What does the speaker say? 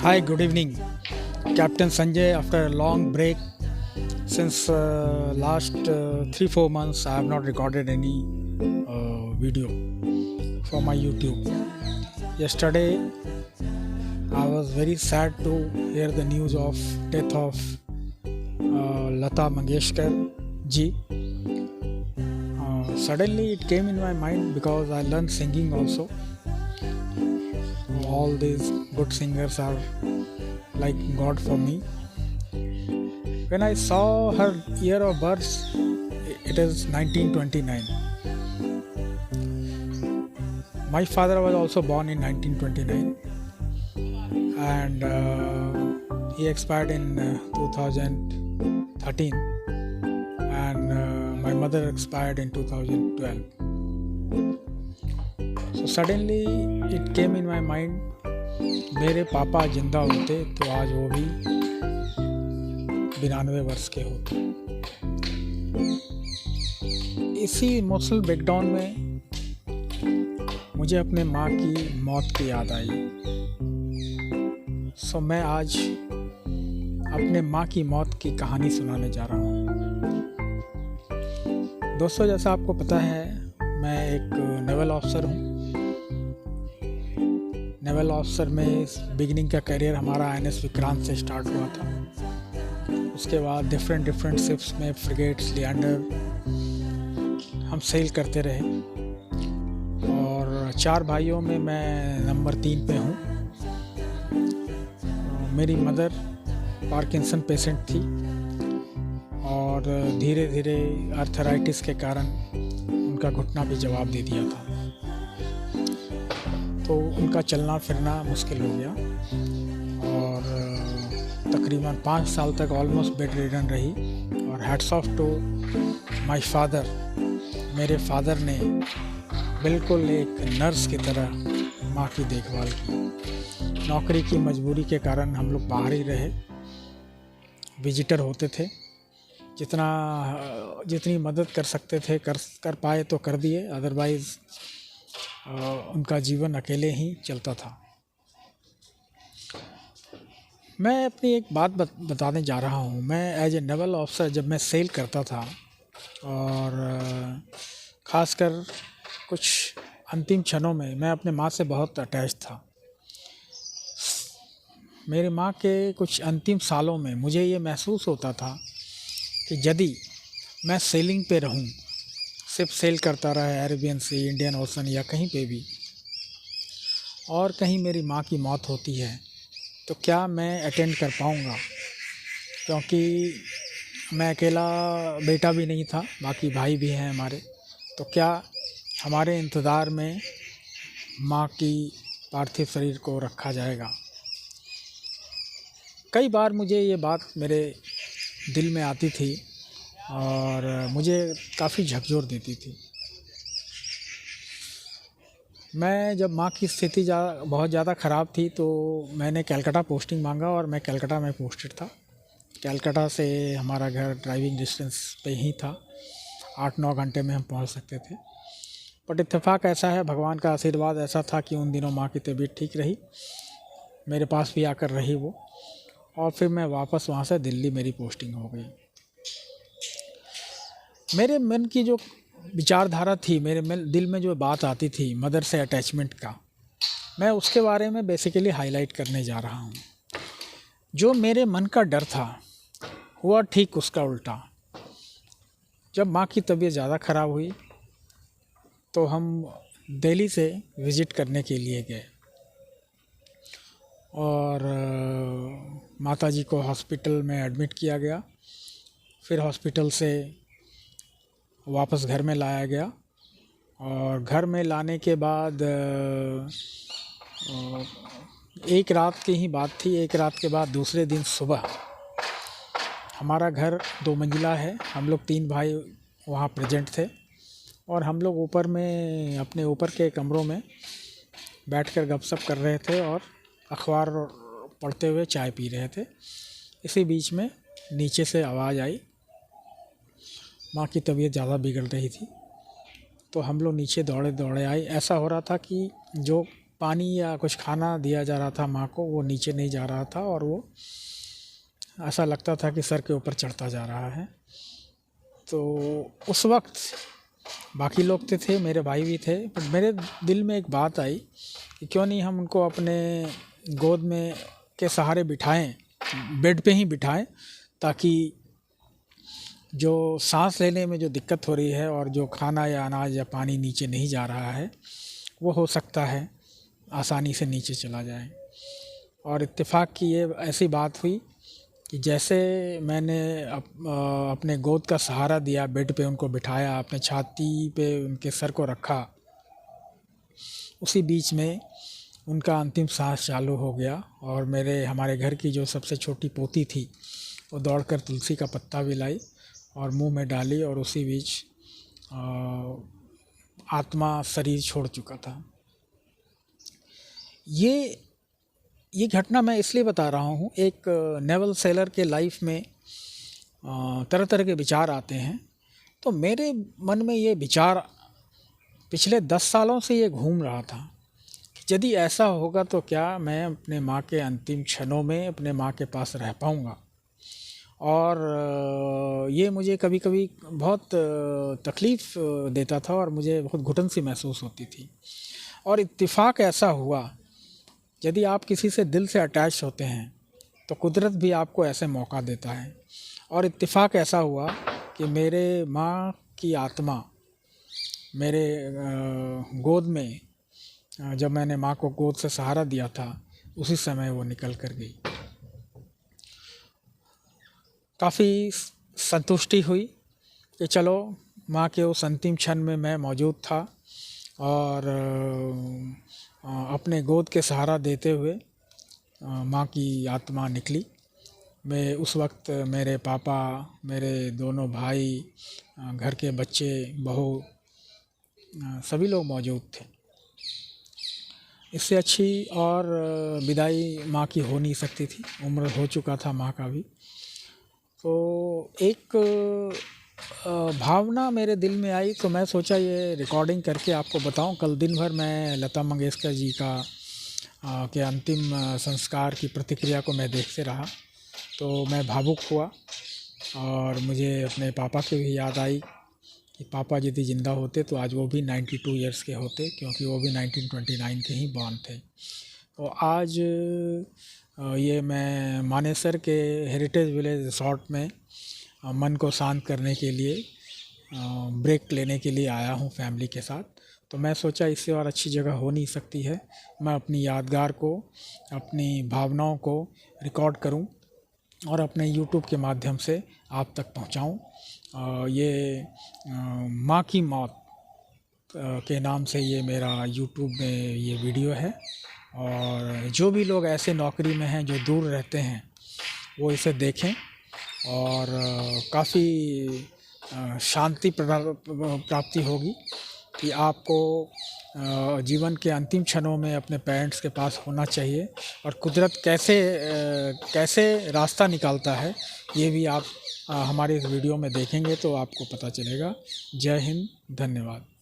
Hi, good evening. Captain Sanjay, after a long break, since last 3-4 months, I have not recorded any video for my YouTube. Yesterday, I was very sad to hear the news of death of Lata Mangeshkar ji. Suddenly, it came in my mind because I learned singing also. All these good singers are like God for me. When I saw her year of birth, it is 1929. My father was also born in 1929 and he expired in 2013 and my mother expired in 2012. So suddenly it came in my mind, मेरे पापा जिंदा होते तो आज वो भी 92 वर्ष के होते। इसी इमोशनल ब्रेकडाउन में मुझे अपने माँ की मौत की याद आई। सो मैं आज अपने माँ की मौत की कहानी सुनाने जा रहा हूँ। दोस्तों, जैसा आपको पता है, मैं एक नेवल ऑफिसर हूँ। नेवल ऑफिसर में बिगिनिंग का करियर हमारा INS विक्रांत से स्टार्ट हुआ था। उसके बाद डिफरेंट शिप्स में फ्रिगेट्स, लिएंडर हम सेल करते रहे और 4 भाइयों में मैं नंबर 3 पे हूँ। मेरी मदर पार्किंसन पेशेंट थी और धीरे धीरे आर्थराइटिस के कारण उनका घुटना भी जवाब दे दिया था, तो उनका चलना फिरना मुश्किल हो गया और तकरीबन 5 साल तक ऑलमोस्ट बेड रिडन रही। और hats off to my father, मेरे फादर ने बिल्कुल एक नर्स की तरह माँ की देखभाल की। नौकरी की मजबूरी के कारण हम लोग बाहर ही रहे, विजिटर होते थे। जितनी मदद कर सकते थे कर पाए तो कर दिए, अदरवाइज़ उनका जीवन अकेले ही चलता था। मैं अपनी एक बात बताने जा रहा हूँ। मैं एज ए नेवल ऑफिसर जब मैं सेल करता था और ख़ासकर कुछ अंतिम क्षणों में मैं अपने माँ से बहुत अटैच था। मेरी माँ के कुछ अंतिम सालों में मुझे ये महसूस होता था कि यदि मैं सेलिंग पे रहूँ, सिर्फ सेल करता रहा अरेबियन सी, इंडियन ओशन या कहीं पे भी, और कहीं मेरी माँ की मौत होती है तो क्या मैं अटेंड कर पाऊँगा, क्योंकि मैं अकेला बेटा भी नहीं था, बाकी भाई भी हैं हमारे। तो क्या हमारे इंतज़ार में माँ की पार्थिव शरीर को रखा जाएगा। कई बार मुझे ये बात मेरे दिल में आती थी और मुझे काफ़ी झकझोर देती थी। मैं जब माँ की स्थिति बहुत ज़्यादा ख़राब थी तो मैंने कलकत्ता पोस्टिंग मांगा और मैं कलकत्ता में पोस्टेड था। कलकत्ता से हमारा घर ड्राइविंग डिस्टेंस पे ही था, 8-9 घंटे में हम पहुंच सकते थे। बट इत्तेफाक ऐसा है, भगवान का आशीर्वाद ऐसा था कि उन दिनों माँ की तबीयत ठीक रही, मेरे पास भी आकर रही वो, और फिर मैं वापस वहाँ से दिल्ली मेरी पोस्टिंग हो गई। मेरे मन की जो विचारधारा थी, मेरे दिल में जो बात आती थी मदर से अटैचमेंट का, मैं उसके बारे में बेसिकली हाईलाइट करने जा रहा हूँ। जो मेरे मन का डर था हुआ ठीक उसका उल्टा। जब माँ की तबीयत ज़्यादा ख़राब हुई तो हम दिल्ली से विज़िट करने के लिए गए और माताजी को हॉस्पिटल में एडमिट किया गया। फिर हॉस्पिटल से वापस घर में लाया गया और घर में लाने के बाद एक रात की ही बात थी। एक रात के बाद दूसरे दिन सुबह, हमारा घर 2 मंजिला है, हम लोग 3 भाई वहाँ प्रेजेंट थे और हम लोग ऊपर में अपने ऊपर के कमरों में बैठकर गपशप कर रहे थे और अखबार पढ़ते हुए चाय पी रहे थे। इसी बीच में नीचे से आवाज़ आई, माँ की तबीयत ज़्यादा बिगड़ रही थी, तो हम लोग नीचे दौड़े आए। ऐसा हो रहा था कि जो पानी या कुछ खाना दिया जा रहा था माँ को, वो नीचे नहीं जा रहा था और वो ऐसा लगता था कि सर के ऊपर चढ़ता जा रहा है। तो उस वक्त बाकी लोग तो थे, मेरे भाई भी थे, पर मेरे दिल में एक बात आई कि क्यों नहीं हम उनको अपने गोद में के सहारे बिठाएं, बेड पे ही बिठाएं, ताकि जो सांस लेने में जो दिक्कत हो रही है और जो खाना या अनाज या पानी नीचे नहीं जा रहा है, वो हो सकता है आसानी से नीचे चला जाए। और इत्तेफाक की ये ऐसी बात हुई कि जैसे मैंने अपने गोद का सहारा दिया, बेड पे उनको बिठाया, अपने छाती पे उनके सर को रखा, उसी बीच में उनका अंतिम सांस चालू हो गया और हमारे घर की जो सबसे छोटी पोती थी वो दौड़कर तुलसी का पत्ता भी लाई और मुंह में डाली, और उसी बीच आत्मा शरीर छोड़ चुका था। ये घटना मैं इसलिए बता रहा हूँ, एक नेवल सेलर के लाइफ में तरह तरह के विचार आते हैं। तो मेरे मन में ये विचार पिछले 10 सालों से ये घूम रहा था कि यदि ऐसा होगा तो क्या मैं अपने माँ के अंतिम क्षणों में अपने माँ के पास रह पाऊँगा। और ये मुझे कभी कभी बहुत तकलीफ़ देता था और मुझे बहुत घुटन सी महसूस होती थी। और इत्तेफाक ऐसा हुआ, यदि आप किसी से दिल से अटैच होते हैं तो कुदरत भी आपको ऐसे मौका देता है। और इत्तेफाक ऐसा हुआ कि मेरे माँ की आत्मा मेरे गोद में, जब मैंने माँ को गोद से सहारा दिया था, उसी समय वो निकल कर गई। काफ़ी संतुष्टि हुई कि चलो माँ के उस अंतिम क्षण में मैं मौजूद था और अपने गोद के सहारा देते हुए माँ की आत्मा निकली। मैं उस वक्त मेरे पापा, मेरे दोनों भाई, घर के बच्चे, बहू, सभी लोग मौजूद थे। इससे अच्छी और विदाई माँ की हो नहीं सकती थी, उम्र हो चुका था माँ का भी। तो एक भावना मेरे दिल में आई, तो मैं सोचा ये रिकॉर्डिंग करके आपको बताऊं। कल दिन भर मैं लता मंगेशकर जी का के अंतिम संस्कार की प्रतिक्रिया को मैं देखते रहा, तो मैं भावुक हुआ और मुझे अपने पापा की भी याद आई कि पापा यदि ज़िंदा होते तो आज वो भी 92 इयर्स के होते, क्योंकि वो भी 1929 के ही बॉर्न थे। तो आज ये मैं मानेसर के हेरिटेज विलेज रिसॉर्ट में मन को शांत करने के लिए, ब्रेक लेने के लिए आया हूँ फैमिली के साथ। तो मैं सोचा इससे और अच्छी जगह हो नहीं सकती है, मैं अपनी यादगार को, अपनी भावनाओं को रिकॉर्ड करूँ और अपने यूट्यूब के माध्यम से आप तक पहुँचाऊँ। ये माँ की मौत के नाम से ये मेरा यूट्यूब में ये वीडियो है। और जो भी लोग ऐसे नौकरी में हैं जो दूर रहते हैं वो इसे देखें और काफ़ी शांति प्राप्ति होगी कि आपको जीवन के अंतिम क्षणों में अपने पेरेंट्स के पास होना चाहिए और कुदरत कैसे रास्ता निकालता है, ये भी आप हमारे इस वीडियो में देखेंगे तो आपको पता चलेगा। जय हिंद, धन्यवाद।